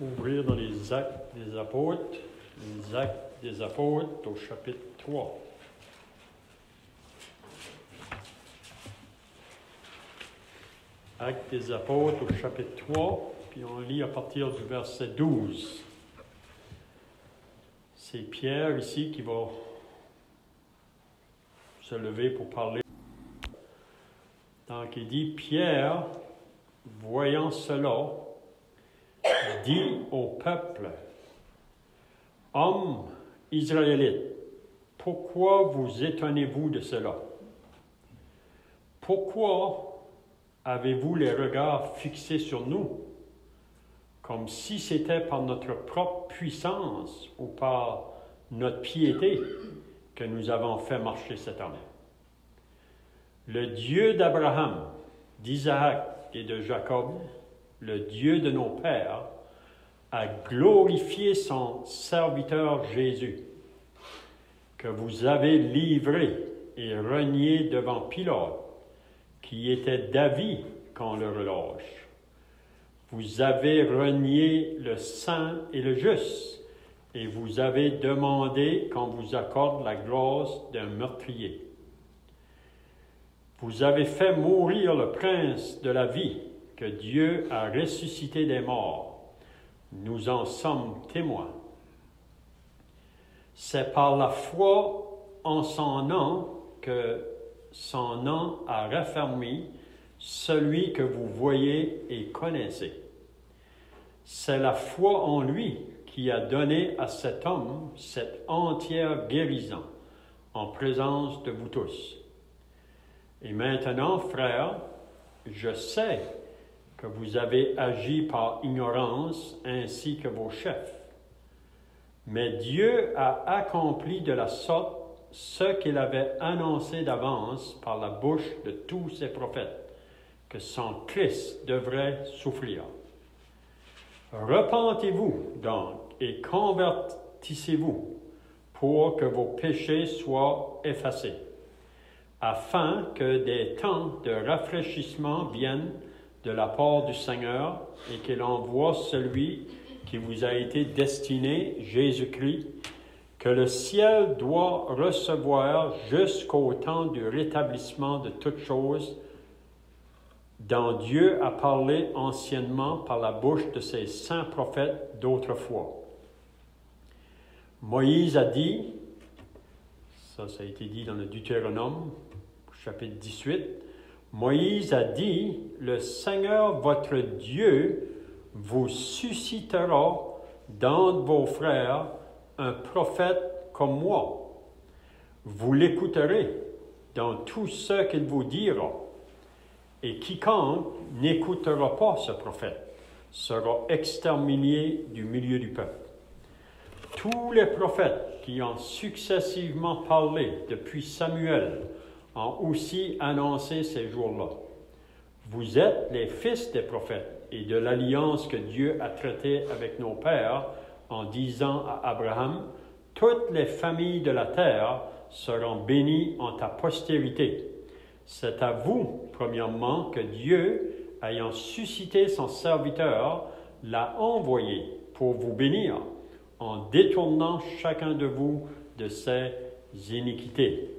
Ouvrir dans les Actes des Apôtres, au chapitre 3. Actes des Apôtres au chapitre 3, puis on lit à partir du verset 12. C'est Pierre ici qui va se lever pour parler. Donc il dit, Pierre, voyant cela, dit au peuple, « Hommes israélites, pourquoi vous étonnez-vous de cela? Pourquoi avez-vous les regards fixés sur nous, comme si c'était par notre propre puissance ou par notre piété que nous avons fait marcher cet homme? Le Dieu d'Abraham, d'Isaac et de Jacob, le Dieu de nos pères, a glorifié son serviteur Jésus, que vous avez livré et renié devant Pilate, qui était d'avis qu'on le relâche. Vous avez renié le saint et le juste, et vous avez demandé qu'on vous accorde la grâce d'un meurtrier. Vous avez fait mourir le prince de la vie, que Dieu a ressuscité des morts. Nous en sommes témoins. C'est par la foi en son nom que son nom a raffermi celui que vous voyez et connaissez. C'est la foi en lui qui a donné à cet homme cette entière guérison en présence de vous tous. Et maintenant, frères, je sais que vous avez agi par ignorance ainsi que vos chefs. Mais Dieu a accompli de la sorte ce qu'il avait annoncé d'avance par la bouche de tous ses prophètes, que son Christ devrait souffrir. Repentez-vous donc et convertissez-vous pour que vos péchés soient effacés, afin que des temps de rafraîchissement viennent de la part du Seigneur et qu'il envoie celui qui vous a été destiné, Jésus-Christ, que le ciel doit recevoir jusqu'au temps du rétablissement de toutes choses, dont Dieu a parlé anciennement par la bouche de ses saints prophètes d'autrefois. Moïse a dit, ça a été dit dans le Deutéronome, chapitre 18, Moïse a dit, « Le Seigneur votre Dieu vous suscitera d'entre vos frères un prophète comme moi. Vous l'écouterez dans tout ce qu'il vous dira. Et quiconque n'écoutera pas ce prophète sera exterminé du milieu du peuple. » Tous les prophètes qui ont successivement parlé depuis Samuel ont aussi annoncé ces jours-là. Vous êtes les fils des prophètes et de l'alliance que Dieu a traitée avec nos pères en disant à Abraham, « Toutes les familles de la terre seront bénies en ta postérité. » C'est à vous, premièrement, que Dieu, ayant suscité son serviteur, l'a envoyé pour vous bénir, en détournant chacun de vous de ses iniquités.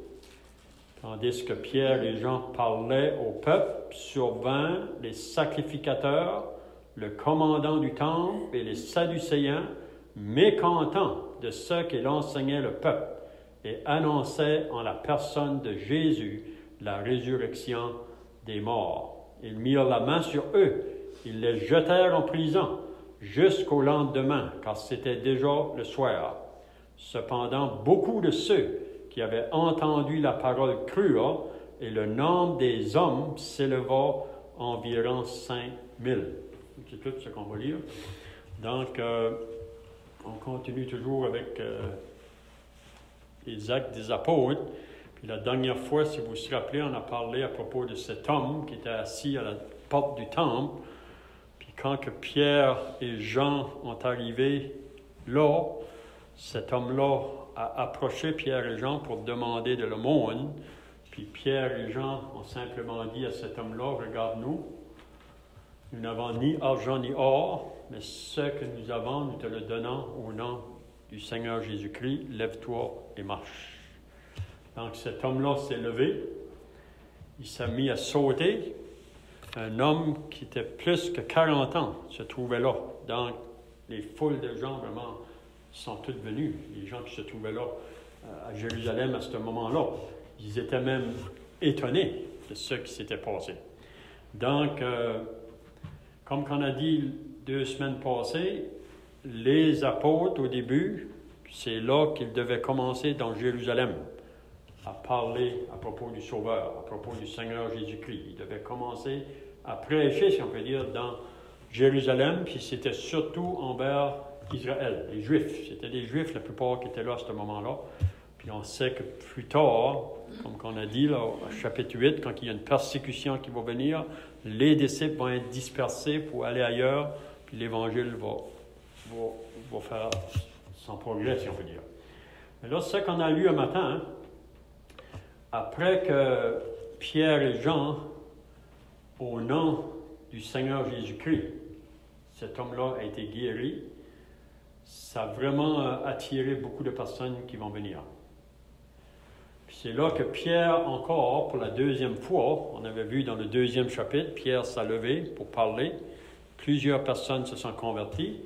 Tandis que Pierre et Jean parlaient au peuple, survinrent les sacrificateurs, le commandant du temple et les Sadducéens, mécontents de ce qu'il enseignait le peuple, et annonçaient en la personne de Jésus la résurrection des morts. Ils mirent la main sur eux, ils les jetèrent en prison jusqu'au lendemain, car c'était déjà le soir. Cependant, beaucoup de ceux qui avaient entendu la parole crurent, et le nombre des hommes s'éleva environ 5000. C'est tout ce qu'on va lire. Donc, on continue toujours avec les Actes des Apôtres. Puis la dernière fois, si vous vous rappelez, on a parlé à propos de cet homme qui était assis à la porte du temple. Puis quand que Pierre et Jean ont arrivé là, cet homme-là a approché Pierre et Jean pour demander de l'aumône. Puis Pierre et Jean ont simplement dit à cet homme-là, « Regarde-nous. » Nous n'avons ni argent ni or, mais ce que nous avons, nous te le donnons au nom du Seigneur Jésus-Christ. Lève-toi et marche. Donc cet homme-là s'est levé. Il s'est mis à sauter. Un homme qui était plus que 40 ans se trouvait là. Donc les foules de gens vraiment sont toutes venus. Les gens qui se trouvaient là à Jérusalem à ce moment-là. Ils étaient même étonnés de ce qui s'était passé. Donc, comme on a dit 2 semaines passées, les apôtres au début, c'est là qu'ils devaient commencer dans Jérusalem à parler à propos du Sauveur, à propos du Seigneur Jésus-Christ. Ils devaient commencer à prêcher, si on peut dire, dans Jérusalem, puis c'était surtout envers Israël, les Juifs. C'était les Juifs, la plupart, qui étaient là à ce moment-là. Puis on sait que plus tard, comme on a dit là, au chapitre 8, quand il y a une persécution qui va venir, les disciples vont être dispersés pour aller ailleurs, puis l'Évangile va faire son progrès, si on peut dire. Mais là, c'est ce qu'on a lu un matin. Hein? Après que Pierre et Jean, au nom du Seigneur Jésus-Christ, cet homme-là a été guéri, ça a vraiment attiré beaucoup de personnes qui vont venir. Puis c'est là que Pierre, encore, pour la 2e fois, on avait vu dans le 2e chapitre, Pierre s'est levé pour parler. Plusieurs personnes se sont converties.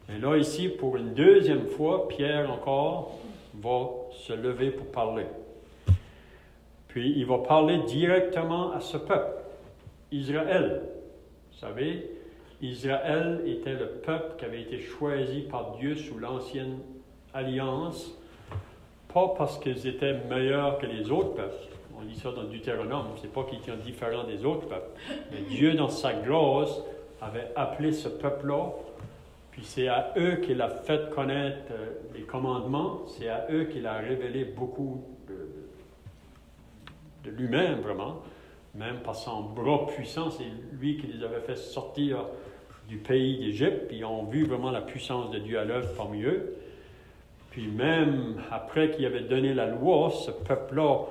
Mais là, ici, pour une 2e fois, Pierre, encore, va se lever pour parler. Puis il va parler directement à ce peuple, Israël. Vous savez, Israël était le peuple qui avait été choisi par Dieu sous l'ancienne alliance, pas parce qu'ils étaient meilleurs que les autres peuples. On lit ça dans Deutéronome, c'est pas qu'ils étaient différents des autres peuples. Mais Dieu, dans sa grâce, avait appelé ce peuple-là, puis c'est à eux qu'il a fait connaître les commandements, c'est à eux qu'il a révélé beaucoup de lui-même, vraiment. Même par son bras puissant, c'est lui qui les avait fait sortir du pays d'Égypte, puis ils ont vu vraiment la puissance de Dieu à l'œuvre parmi eux. Puis même après qu'il avait donné la loi, ce peuple-là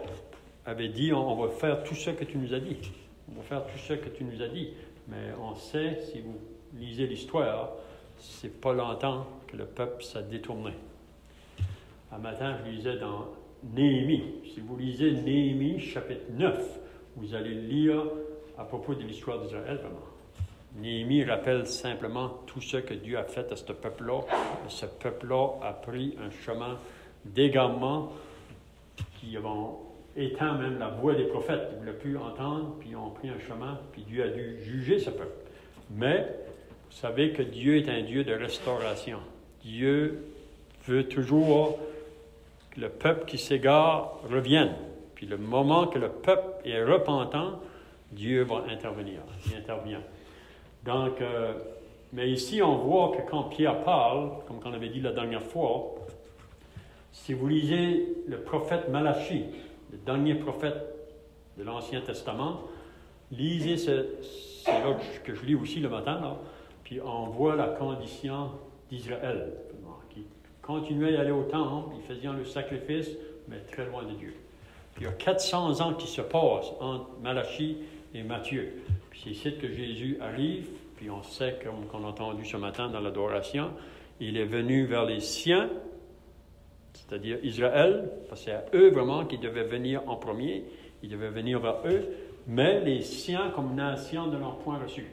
avait dit, on va faire tout ce que tu nous as dit. On va faire tout ce que tu nous as dit. Mais on sait, si vous lisez l'histoire, c'est pas longtemps que le peuple s'est détourné. Un matin, je lisais dans Néhémie. Si vous lisez Néhémie, chapitre 9, vous allez lire à propos de l'histoire d'Israël, vraiment. Néhémie rappelle simplement tout ce que Dieu a fait à ce peuple-là. Et ce peuple-là a pris un chemin d'égarement qui ont éteint même la voix des prophètes. Ils ne voulaient plus entendre, puis ils ont pris un chemin, puis Dieu a dû juger ce peuple. Mais vous savez que Dieu est un Dieu de restauration. Dieu veut toujours que le peuple qui s'égare revienne. Puis le moment que le peuple est repentant, Dieu va intervenir. Il intervient. Donc, mais ici, on voit que quand Pierre parle, comme on avait dit la dernière fois, si vous lisez le prophète Malachie, le dernier prophète de l'Ancien Testament, lisez c'est là que je lis aussi le matin, là, puis on voit la condition d'Israël, qui continuait à aller au temple, ils faisaient le sacrifice, mais très loin de Dieu. Puis il y a 400 ans qui se passent entre Malachie et Matthieu. Puis c'est ici que Jésus arrive, puis on sait, comme on a entendu ce matin dans l'adoration, il est venu vers les siens, c'est-à-dire Israël, parce que c'est à eux vraiment qu'il devait venir en premier, il devait venir vers eux, mais les siens comme nation ne l'ont point reçu.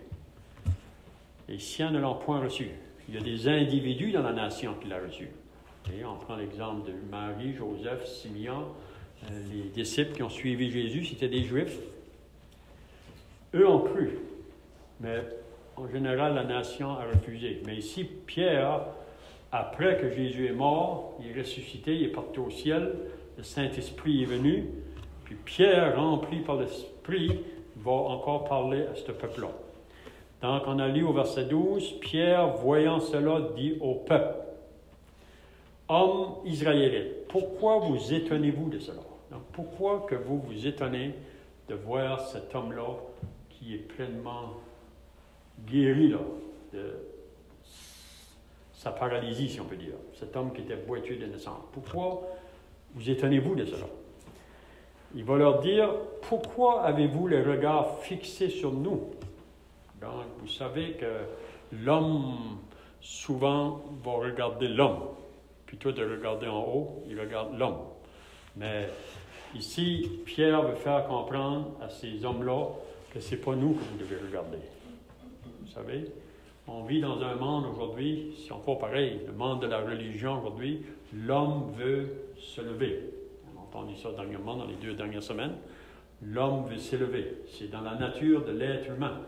Les siens ne l'ont point reçu. Il y a des individus dans la nation qui l'ont reçu. Et on prend l'exemple de Marie, Joseph, Simeon, les disciples qui ont suivi Jésus, c'était des Juifs. Eux ont cru, mais en général, la nation a refusé. Mais ici, Pierre, après que Jésus est mort, il est ressuscité, il est parti au ciel, le Saint-Esprit est venu, puis Pierre, rempli par l'Esprit, va encore parler à ce peuple-là. Donc, on a lu au verset 12, Pierre, voyant cela, dit au peuple, « Hommes israélites, pourquoi vous étonnez-vous de cela? » Donc, pourquoi que vous vous étonnez de voir cet homme-là qui est pleinement guéri là, de sa paralysie, si on peut dire. Cet homme qui était boiteux de naissance. Pourquoi vous étonnez-vous de cela? Il va leur dire, pourquoi avez-vous le regard fixé sur nous? Donc, vous savez que l'homme, souvent, va regarder l'homme. Plutôt de regarder en haut, il regarde l'homme. Mais ici, Pierre veut faire comprendre à ces hommes-là que ce n'est pas nous que vous devez regarder. Vous savez, on vit dans un monde aujourd'hui, si on fait pareil, le monde de la religion aujourd'hui, l'homme veut se lever. On a entendu ça dernièrement, dans les 2 dernières semaines. L'homme veut s'élever. C'est dans la nature de l'être humain.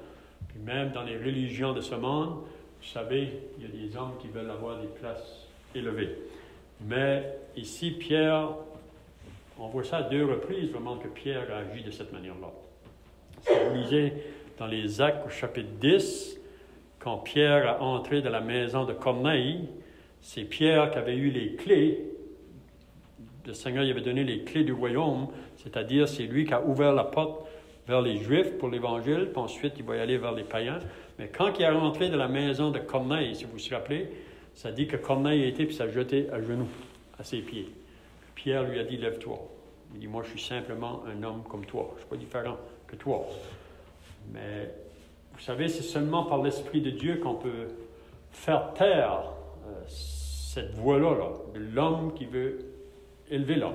Puis même dans les religions de ce monde, vous savez, il y a des hommes qui veulent avoir des places élevées. Mais ici, Pierre, on voit ça à 2 reprises, vraiment, que Pierre a agi de cette manière-là. Si vous lisez dans les Actes au chapitre 10, quand Pierre a entré dans la maison de Corneille, c'est Pierre qui avait eu les clés. Le Seigneur lui avait donné les clés du royaume, c'est-à-dire c'est lui qui a ouvert la porte vers les Juifs pour l'Évangile, puis ensuite il va y aller vers les païens. Mais quand il est rentré dans la maison de Corneille, si vous vous rappelez, ça dit que Corneille a été puis s'est jeté à genoux, à ses pieds. Pierre lui a dit, lève-toi. Il dit, moi je suis simplement un homme comme toi, je ne suis pas différent que toi. Mais vous savez, c'est seulement par l'Esprit de Dieu qu'on peut faire taire cette voix-là, de l'homme qui veut élever l'homme.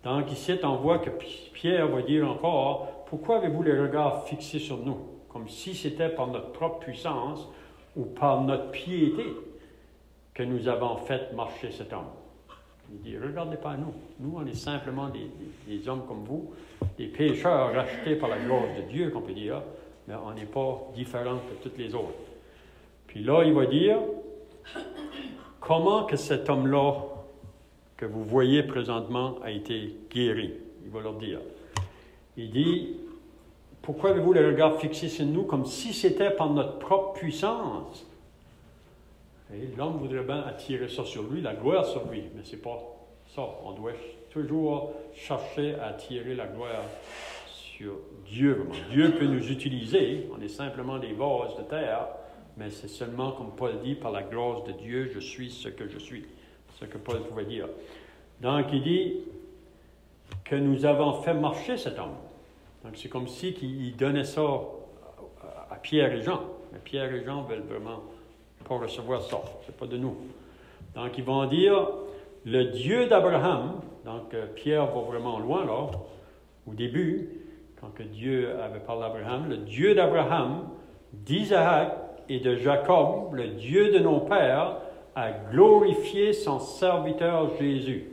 Donc ici, on voit que Pierre va dire encore, pourquoi avez-vous les regards fixés sur nous? Comme si c'était par notre propre puissance ou par notre piété que nous avons fait marcher cet homme. Il dit, regardez pas nous. Nous, on est simplement des hommes comme vous, des pécheurs rachetés par la gloire de Dieu, qu'on peut dire, mais on n'est pas différents que tous les autres. Puis là, il va dire, comment que cet homme-là, que vous voyez présentement, a été guéri? Il va leur dire. Il dit, pourquoi avez-vous le regard fixé sur nous comme si c'était par notre propre puissance? Et l'homme voudrait bien attirer ça sur lui, la gloire sur lui, mais ce n'est pas ça. On doit toujours chercher à attirer la gloire sur Dieu. Dieu peut nous utiliser, on est simplement des vases de terre, mais c'est seulement, comme Paul dit, par la grâce de Dieu, je suis ce que je suis. C'est ce que Paul pouvait dire. Donc, il dit que nous avons fait marcher cet homme. Donc, c'est comme si il donnait ça à Pierre et Jean. Mais Pierre et Jean veulent vraiment pas recevoir ça. Ce n'est pas de nous. Donc, ils vont dire, le Dieu d'Abraham, donc Pierre va vraiment loin là, au début, quand que Dieu avait parlé à Abraham, le Dieu d'Abraham, d'Isaac et de Jacob, le Dieu de nos pères, a glorifié son serviteur Jésus.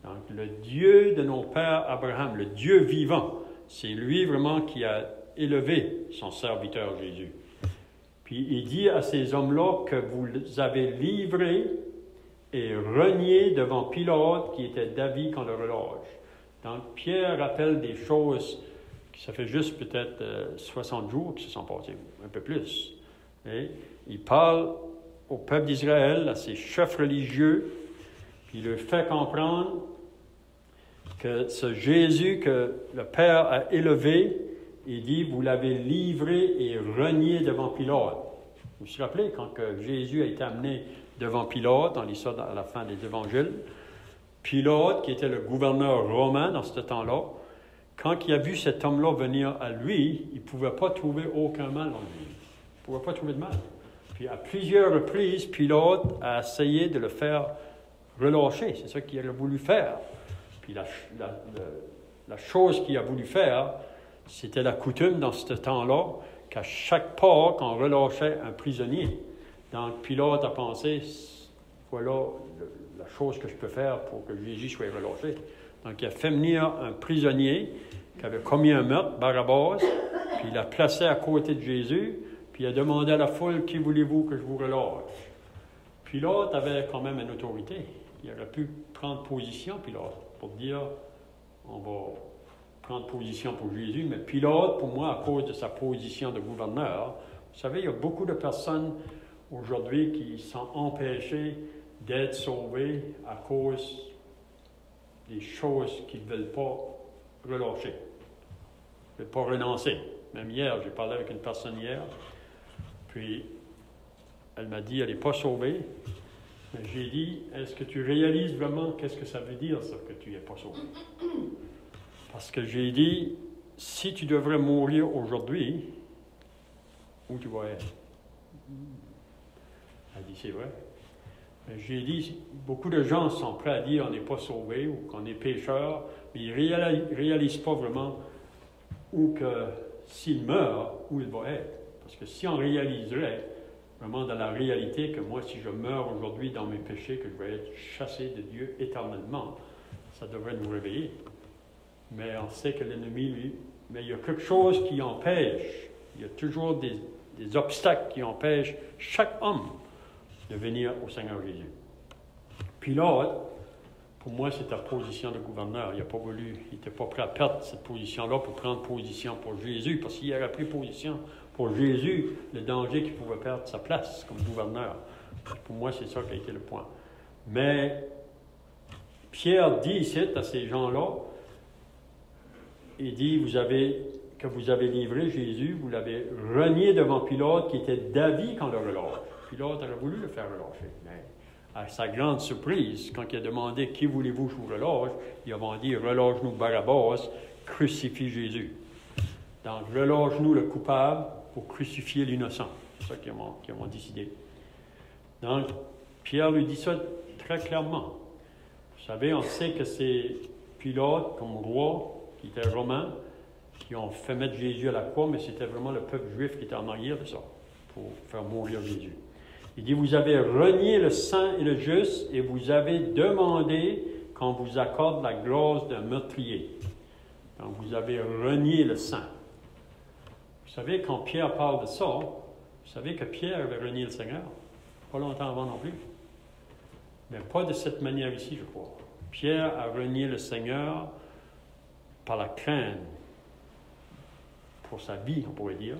Donc, le Dieu de nos pères Abraham, le Dieu vivant, c'est lui vraiment qui a élevé son serviteur Jésus. Puis il dit à ces hommes-là que vous avez livré et renié devant Pilate qui était d'avis qu'on le relâche. Donc Pierre rappelle des choses qui ça fait juste peut-être 60 jours qui se sont passés, un peu plus. Et il parle au peuple d'Israël, à ses chefs religieux, puis il leur fait comprendre que ce Jésus que le Père a élevé, il dit, vous l'avez livré et renié devant Pilate. Vous vous rappelez, quand que Jésus a été amené devant Pilate, on lit ça à la fin des évangiles, Pilate, qui était le gouverneur romain dans ce temps-là, quand il a vu cet homme-là venir à lui, il ne pouvait pas trouver aucun mal en lui. Il ne pouvait pas trouver de mal. Puis à plusieurs reprises, Pilate a essayé de le faire relâcher. C'est ça qu'il a voulu faire. Puis la chose qu'il a voulu faire, c'était la coutume dans ce temps-là, qu'à chaque Pâques, on relâchait un prisonnier. Donc Pilate a pensé, voilà la chose que je peux faire pour que Jésus soit relâché. Donc il a fait venir un prisonnier qui avait commis un meurtre, Barabbas, puis il l'a placé à côté de Jésus, puis il a demandé à la foule, qui voulez-vous que je vous relâche? Pilate avait quand même une autorité. Il aurait pu prendre position, Pilate, pour dire, on va prendre position pour Jésus, mais Pilate, pour moi, à cause de sa position de gouverneur, vous savez, il y a beaucoup de personnes aujourd'hui qui sont empêchées d'être sauvées à cause des choses qu'ils ne veulent pas relâcher, ne veulent pas renoncer. Même hier, j'ai parlé avec une personne hier, puis elle m'a dit, elle n'est pas sauvée, mais j'ai dit, est-ce que tu réalises vraiment qu'est-ce que ça veut dire, ça, que tu n'es pas sauvé? Parce que j'ai dit, si tu devrais mourir aujourd'hui, où tu vas être. Elle dit, c'est vrai. Mais j'ai dit, beaucoup de gens sont prêts à dire qu'on n'est pas sauvé ou qu'on est pécheur, mais ils ne réalisent pas vraiment où que s'il meurt, où il va être. Parce que si on réaliserait vraiment dans la réalité que moi, si je meurs aujourd'hui dans mes péchés, que je vais être chassé de Dieu éternellement, ça devrait nous réveiller. Mais on sait que l'ennemi, lui, mais il y a quelque chose qui empêche. Il y a toujours des obstacles qui empêchent chaque homme de venir au Seigneur Jésus. Pilate, pour moi, c'est ta position de gouverneur. Il n'était pas prêt à perdre cette position-là pour prendre position pour Jésus, parce qu'il aurait pris position pour Jésus, le danger qu'il pouvait perdre sa place comme gouverneur. Pour moi, c'est ça qui a été le point. Mais Pierre dit ici à ces gens-là, il dit, vous avez livré Jésus, vous l'avez renié devant Pilate, qui était d'avis qu'on le relâche. Pilate aurait voulu le faire relâcher, mais à sa grande surprise, quand il a demandé « Qui voulez-vous que je vous relâche ?» ils ont dit « Relâche-nous Barabbas, crucifie Jésus. » Donc, relâche-nous le coupable pour crucifier l'innocent. C'est ça qu'ils ont décidé. Donc, Pierre lui dit ça très clairement. Vous savez, on sait que c'est Pilate, comme roi, qui était romain, qui ont fait mettre Jésus à la croix, mais c'était vraiment le peuple juif qui était en arrière de ça, pour faire mourir Jésus. Il dit, vous avez renié le saint et le juste, et vous avez demandé qu'on vous accorde la grâce d'un meurtrier. Donc, vous avez renié le saint. Vous savez, quand Pierre parle de ça, vous savez que Pierre avait renié le Seigneur, pas longtemps avant non plus. Mais pas de cette manière ici, je crois. Pierre a renié le Seigneur par la crainte pour sa vie, on pourrait dire.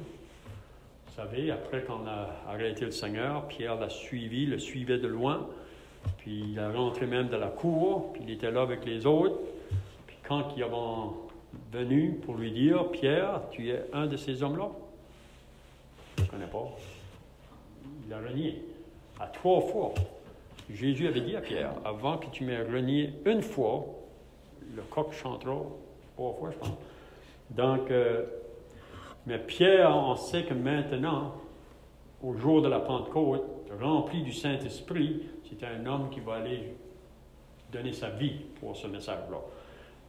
Vous savez, après qu'on a arrêté le Seigneur, Pierre l'a suivi, le suivait de loin, puis il est rentré même dans la cour, puis il était là avec les autres. Puis quand ils sont venus pour lui dire, Pierre, tu es un de ces hommes-là? Je ne connais pas. Il a renié. À 3 fois. Jésus avait dit à Pierre, avant que tu m'aies renié une fois, le coq chantera 3 fois, je pense. Donc, mais Pierre, on sait que maintenant, au jour de la Pentecôte, rempli du Saint-Esprit, c'est un homme qui va aller donner sa vie pour ce message-là.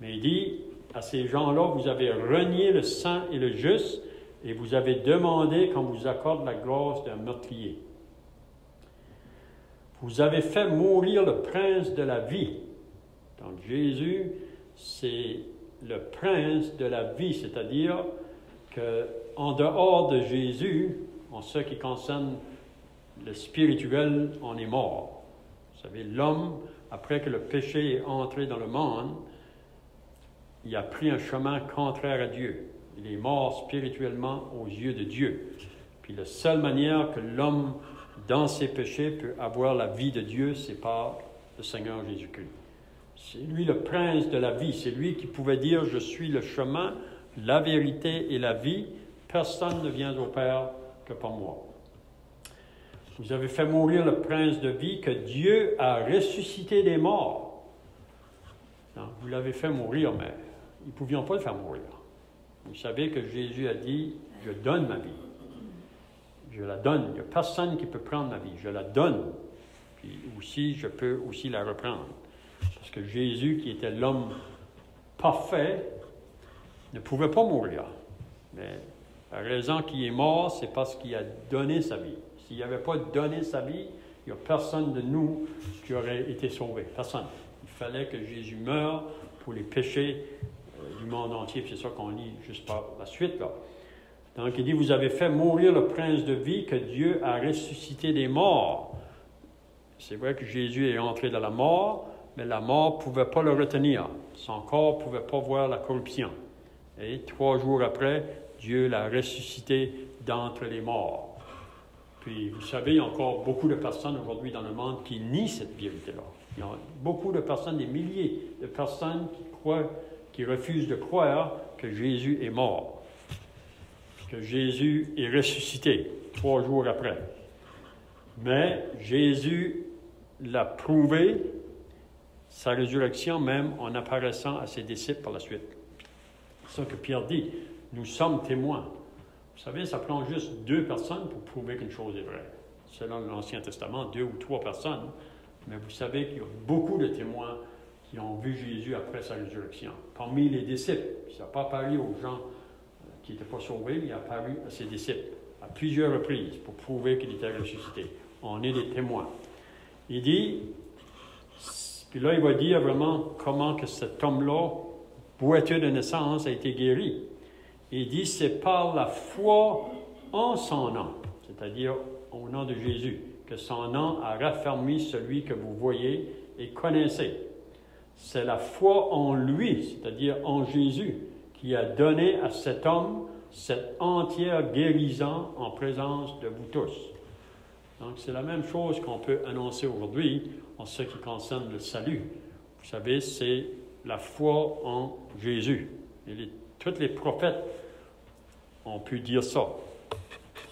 Mais il dit à ces gens-là, vous avez renié le saint et le juste, et vous avez demandé qu'on vous accorde la grâce d'un meurtrier. Vous avez fait mourir le prince de la vie. Donc Jésus, c'est le prince de la vie, c'est-à-dire qu'en dehors de Jésus, en ce qui concerne le spirituel, on est mort. Vous savez, l'homme, après que le péché est entré dans le monde, il a pris un chemin contraire à Dieu. Il est mort spirituellement aux yeux de Dieu. Puis la seule manière que l'homme, dans ses péchés, peut avoir la vie de Dieu, c'est par le Seigneur Jésus-Christ. C'est lui le prince de la vie. C'est lui qui pouvait dire, je suis le chemin, la vérité et la vie. Personne ne vient au Père que par moi. Vous avez fait mourir le prince de vie que Dieu a ressuscité des morts. Non, vous l'avez fait mourir, mais ils ne pouvions pas le faire mourir. Vous savez que Jésus a dit, je donne ma vie. Je la donne. Il n'y a personne qui peut prendre ma vie. Je la donne. Puis aussi, je peux aussi la reprendre. Parce que Jésus, qui était l'homme parfait, ne pouvait pas mourir. Mais la raison qu'il est mort, c'est parce qu'il a donné sa vie. S'il n'avait pas donné sa vie, il n'y a personne de nous qui aurait été sauvé. Personne. Il fallait que Jésus meure pour les péchés du monde entier. Puis c'est ça qu'on lit juste par la suite, là. Donc, il dit, vous avez fait mourir le prince de vie que Dieu a ressuscité des morts. C'est vrai que Jésus est entré dans la mort, mais la mort ne pouvait pas le retenir. Son corps ne pouvait pas voir la corruption. Et 3 jours après, Dieu l'a ressuscité d'entre les morts. Puis, vous savez, il y a encore beaucoup de personnes aujourd'hui dans le monde qui nient cette vérité-là. Il y a beaucoup de personnes, des milliers de personnes qui refusent de croire que Jésus est mort. Que Jésus est ressuscité 3 jours après. Mais Jésus l'a prouvé, sa résurrection même, en apparaissant à ses disciples par la suite. C'est ça que Pierre dit, nous sommes témoins. Vous savez, ça prend juste 2 personnes pour prouver qu'une chose est vraie. Selon l'Ancien Testament, 2 ou 3 personnes. Mais vous savez qu'il y a beaucoup de témoins qui ont vu Jésus après sa résurrection. Parmi les disciples, il n'a pas apparu aux gens qui n'étaient pas sauvés, mais il a apparu à ses disciples à plusieurs reprises pour prouver qu'il était ressuscité. On est des témoins. Il dit, puis là il va dire vraiment comment que cet homme-là, boiteux de naissance, a été guéri. Il dit, c'est par la foi en son nom, c'est-à-dire au nom de Jésus, que son nom a raffermi celui que vous voyez et connaissez. C'est la foi en lui, c'est-à-dire en Jésus, qui a donné à cet homme cette entière guérison en présence de vous tous. Donc, c'est la même chose qu'on peut annoncer aujourd'hui en ce qui concerne le salut. Vous savez, c'est la foi en Jésus. Et tous les prophètes ont pu dire ça.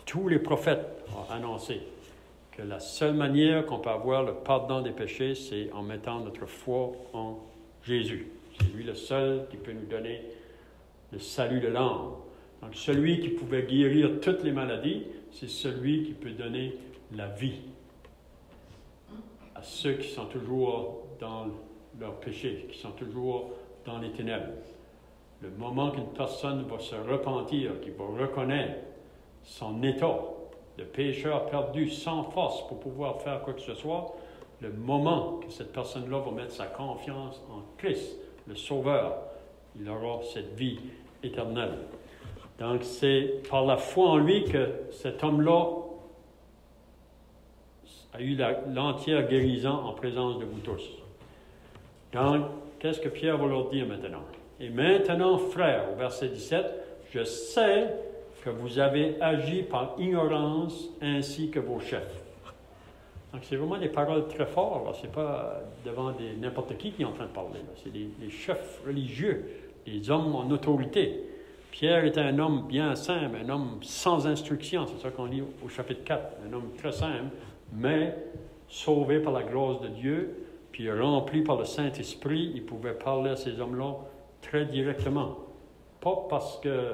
Tous les prophètes ont annoncé que la seule manière qu'on peut avoir le pardon des péchés, c'est en mettant notre foi en Jésus. C'est lui le seul qui peut nous donner le salut de l'âme. Donc, celui qui pouvait guérir toutes les maladies, c'est celui qui peut donner la vie à ceux qui sont toujours dans leur péché, qui sont toujours dans les ténèbres. Le moment qu'une personne va se repentir, qui va reconnaître son état de pécheur perdu sans force pour pouvoir faire quoi que ce soit, le moment que cette personne-là va mettre sa confiance en Christ, le Sauveur, il aura cette vie éternelle. Donc, c'est par la foi en lui que cet homme-là a eu l'entière guérison en présence de vous tous. Donc, qu'est-ce que Pierre va leur dire maintenant? Et maintenant, frères, au verset 17, je sais que vous avez agi par ignorance ainsi que vos chefs. Donc, c'est vraiment des paroles très fortes. Ce n'est pas devant n'importe qui est en train de parler. C'est les chefs religieux, les hommes en autorité. Pierre était un homme bien simple, un homme sans instruction. C'est ça qu'on lit au chapitre 4. Un homme très simple, mais sauvé par la grâce de Dieu, puis rempli par le Saint-Esprit. Il pouvait parler à ces hommes-là très directement. Pas parce que,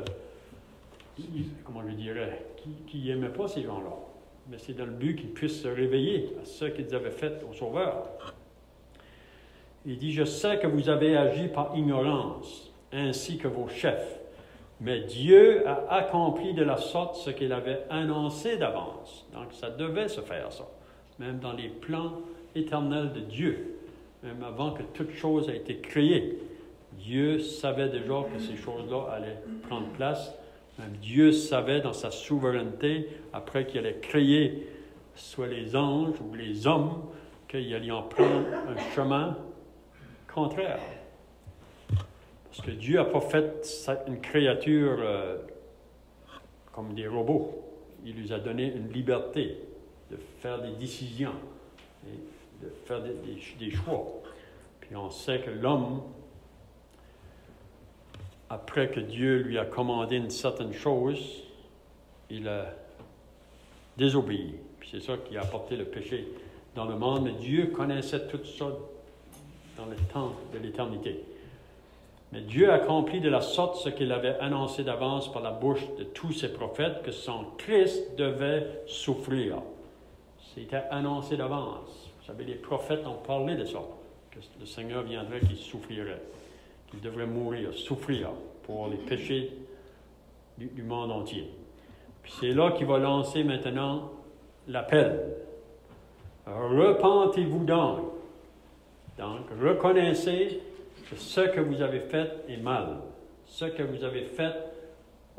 comment je dirais, qu'ils n'aimaient pas ces gens-là, mais c'est dans le but qu'ils puissent se réveiller à ce qu'ils avaient fait au Sauveur. Il dit, je sais que vous avez agi par ignorance, ainsi que vos chefs. Mais Dieu a accompli de la sorte ce qu'il avait annoncé d'avance. Donc, ça devait se faire, ça. Même dans les plans éternels de Dieu. Même avant que toute chose ait été créée. Dieu savait déjà que ces choses-là allaient prendre place. Même Dieu savait dans sa souveraineté, après qu'il allait créer soit les anges ou les hommes, qu'il allait en prendre un chemin contraire. Parce que Dieu n'a pas fait une créature comme des robots. Il lui a donné une liberté de faire des décisions et de faire des choix. Puis on sait que l'homme, après que Dieu lui a commandé une certaine chose, il a désobéi. Puis c'est ça qui a apporté le péché dans le monde. Mais Dieu connaissait tout ça dans le temps de l'éternité. Mais Dieu a accompli de la sorte ce qu'il avait annoncé d'avance par la bouche de tous ses prophètes, que son Christ devait souffrir. C'était annoncé d'avance. Vous savez, les prophètes ont parlé de ça, que le Seigneur viendrait, qu'il souffrirait, qu'il devrait mourir, souffrir pour les péchés du monde entier. Puis c'est là qu'il va lancer maintenant l'appel. Repentez-vous donc. Donc, reconnaissez que ce que vous avez fait est mal. Ce que vous avez fait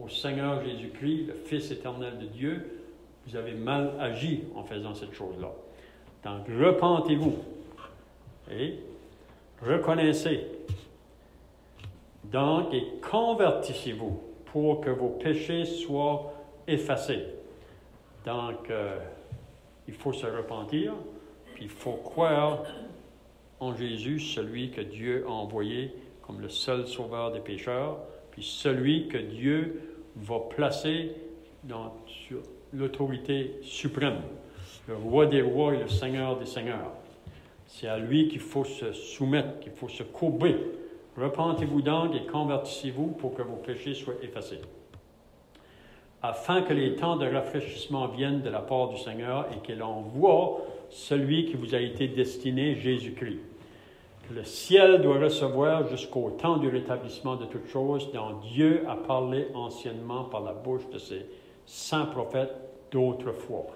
au Seigneur Jésus-Christ, le Fils éternel de Dieu, vous avez mal agi en faisant cette chose-là. Donc, repentez-vous et reconnaissez. Donc, et convertissez-vous pour que vos péchés soient effacés. Donc, il faut se repentir, puis il faut croire en Jésus, celui que Dieu a envoyé comme le seul sauveur des pécheurs, puis celui que Dieu va placer sur l'autorité suprême, le roi des rois et le seigneur des seigneurs. C'est à lui qu'il faut se soumettre, qu'il faut se courber. Repentez-vous donc et convertissez-vous pour que vos péchés soient effacés. afin que les temps de rafraîchissement viennent de la part du Seigneur et qu'il envoie celui qui vous a été destiné, Jésus-Christ. Que le ciel doit recevoir jusqu'au temps du rétablissement de toutes choses, dont Dieu a parlé anciennement par la bouche de ses saints prophètes d'autrefois.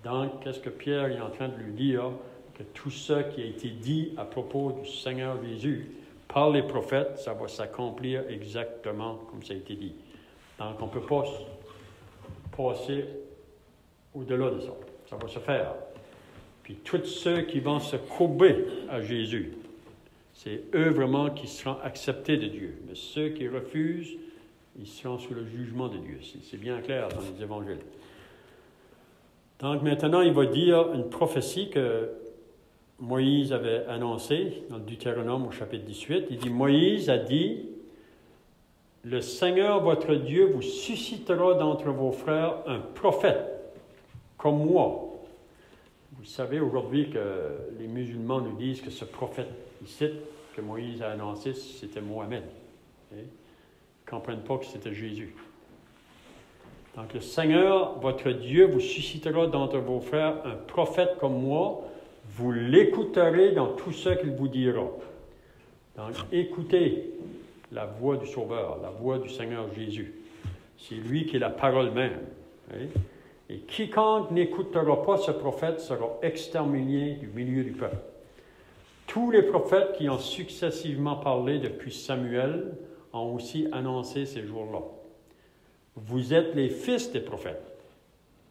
Donc, qu'est-ce que Pierre est en train de lui dire? Que tout ce qui a été dit à propos du Seigneur Jésus par les prophètes, ça va s'accomplir exactement comme ça a été dit. Donc, on ne peut pas passer au-delà de ça. Ça va se faire. Puis, tous ceux qui vont se courber à Jésus, c'est eux vraiment qui seront acceptés de Dieu. Mais ceux qui refusent, ils seront sous le jugement de Dieu. C'est bien clair dans les évangiles. Donc, maintenant, il va dire une prophétie que Moïse avait annoncée dans le Deutéronome au chapitre 18. Il dit, Moïse a dit, « Le Seigneur, votre Dieu, vous suscitera d'entre vos frères un prophète, comme moi. » Vous savez aujourd'hui que les musulmans nous disent que ce prophète ici, que Moïse a annoncé, c'était Mohamed. Ils ne comprennent pas que c'était Jésus. Donc, le Seigneur, votre Dieu, vous suscitera d'entre vos frères un prophète comme moi. Vous l'écouterez dans tout ce qu'il vous dira. Donc, écoutez la voix du Sauveur, la voix du Seigneur Jésus. C'est lui qui est la parole même. Hein? Et quiconque n'écoutera pas ce prophète sera exterminé du milieu du peuple. Tous les prophètes qui ont successivement parlé depuis Samuel ont aussi annoncé ces jours-là. Vous êtes les fils des prophètes.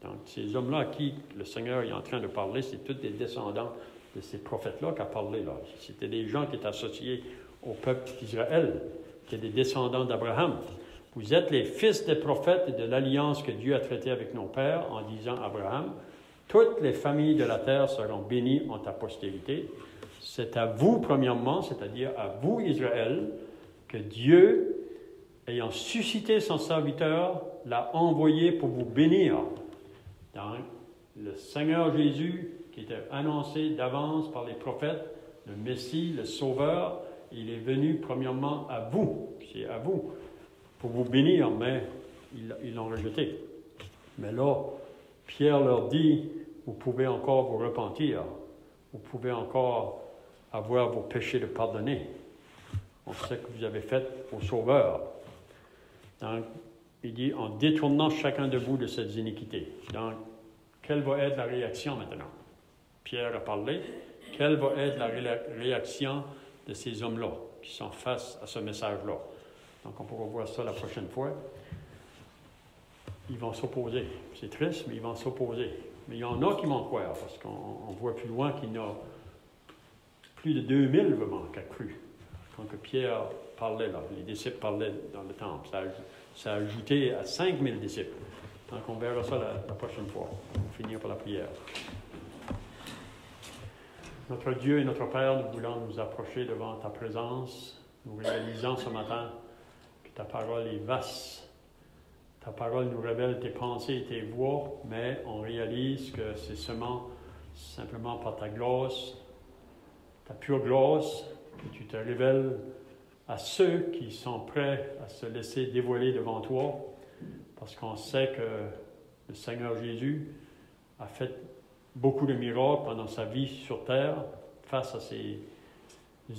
Donc, ces hommes-là à qui le Seigneur est en train de parler, c'est tous des descendants de ces prophètes-là qui a parlé là. C'était des gens qui étaient associés au peuple d'Israël, qui étaient des descendants d'Abraham. Vous êtes les fils des prophètes et de l'alliance que Dieu a traitée avec nos pères en disant à Abraham, toutes les familles de la terre seront bénies en ta postérité. C'est à vous, premièrement, c'est-à-dire à vous, Israël, que Dieu, ayant suscité son serviteur, l'a envoyé pour vous bénir. Donc, le Seigneur Jésus, qui était annoncé d'avance par les prophètes, le Messie, le Sauveur, il est venu premièrement à vous, c'est à vous, pour vous bénir, mais ils l'ont rejeté. Mais là, Pierre leur dit, vous pouvez encore vous repentir, vous pouvez encore avoir vos péchés de pardonnés. On sait que vous avez fait au Sauveur. Donc, il dit, en détournant chacun de vous de cette iniquité. Donc, quelle va être la réaction maintenant? Pierre a parlé. Quelle va être la réaction de ces hommes-là qui sont face à ce message-là? Donc, on pourra voir ça la prochaine fois. Ils vont s'opposer. C'est triste, mais ils vont s'opposer. Mais il y en a qui vont croire, parce qu'on voit plus loin qu'il y en a plus de 2000 vraiment qui ont cru. Quand que Pierre parlait là, les disciples parlaient dans le temple. Ça a ajouté à 5000 disciples. Donc, on verra ça la prochaine fois. On va finir par la prière. Notre Dieu et notre Père, nous voulons nous approcher devant ta présence. Nous réalisons ce matin que ta parole est vaste. Ta parole nous révèle tes pensées et tes voies, mais on réalise que c'est seulement simplement par ta grâce, ta pure grâce, que tu te révèles à ceux qui sont prêts à se laisser dévoiler devant toi, parce qu'on sait que le Seigneur Jésus a fait beaucoup de miracles pendant sa vie sur terre face à ces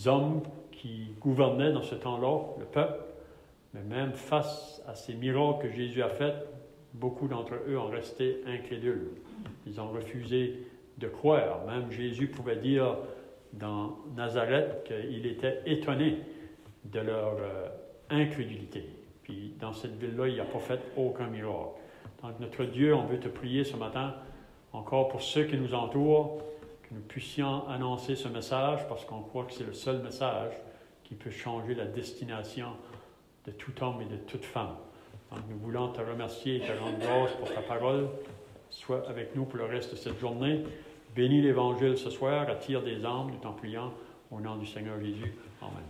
hommes qui gouvernaient dans ce temps-là, le peuple. Mais même face à ces miracles que Jésus a faits, beaucoup d'entre eux ont resté incrédules. Ils ont refusé de croire. Même Jésus pouvait dire dans Nazareth qu'il était étonné de leur incrédulité. Puis dans cette ville-là, il n'a pas fait aucun miracle. Donc notre Dieu, on veut te prier ce matin, encore pour ceux qui nous entourent, que nous puissions annoncer ce message, parce qu'on croit que c'est le seul message qui peut changer la destination de tout homme et de toute femme. Donc nous voulons te remercier et te rendre grâce pour ta parole. Sois avec nous pour le reste de cette journée. Bénis l'Évangile ce soir, attire des âmes, nous t'en prions, au nom du Seigneur Jésus. Amen.